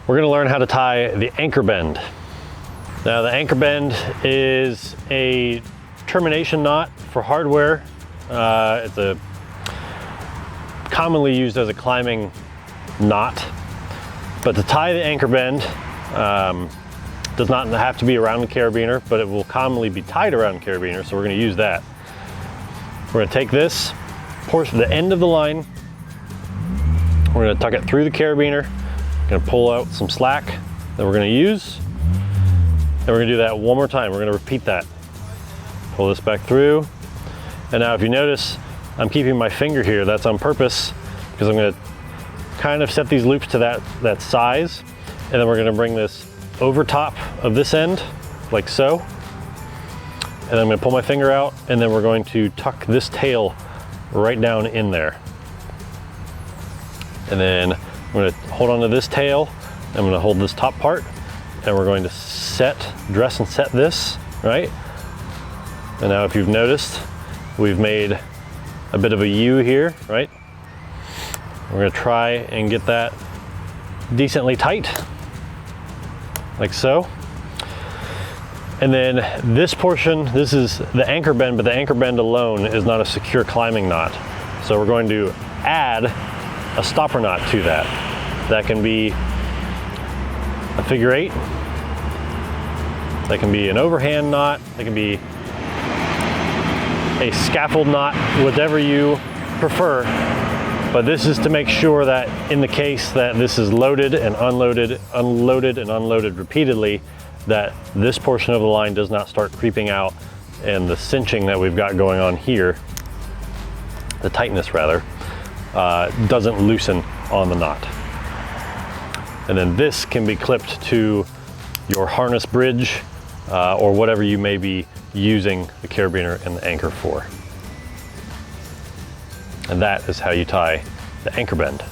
We're going to learn how to tie the anchor bend. Now the anchor bend is a termination knot for hardware. It's commonly used as a climbing knot, but to tie the anchor bend does not have to be around the carabiner, but it will commonly be tied around the carabiner, so we're going to use that. We're going to take this portion, the end of the line, we're going to tuck it through the carabiner, going to pull out some slack that we're going to use, and we're going to do that one more time. We're going to repeat that. Pull this back through, and now if you notice, I'm keeping my finger here. That's on purpose because I'm going to kind of set these loops to that size, and then we're going to bring this over top of this end like so, and I'm going to pull my finger out, and then we're going to tuck this tail right down in there, and then I'm going to hold on to this tail. I'm going to hold this top part, and we're going to dress and set this right. And now if you've noticed, we've made a bit of a U here, right? We're going to try and get that decently tight, like so. And then this portion, this is the anchor bend, but the anchor bend alone is not a secure climbing knot. So we're going to add a stopper knot to that. That can be a figure 8, that can be an overhand knot, that can be a scaffold knot, whatever you prefer. But this is to make sure that in the case that this is loaded and unloaded, unloaded and unloaded repeatedly, that this portion of the line does not start creeping out, and the cinching that we've got going on here, the tightness rather, doesn't loosen on the knot. And then this can be clipped to your harness bridge or whatever you may be using the carabiner and the anchor for. And that is how you tie the anchor bend.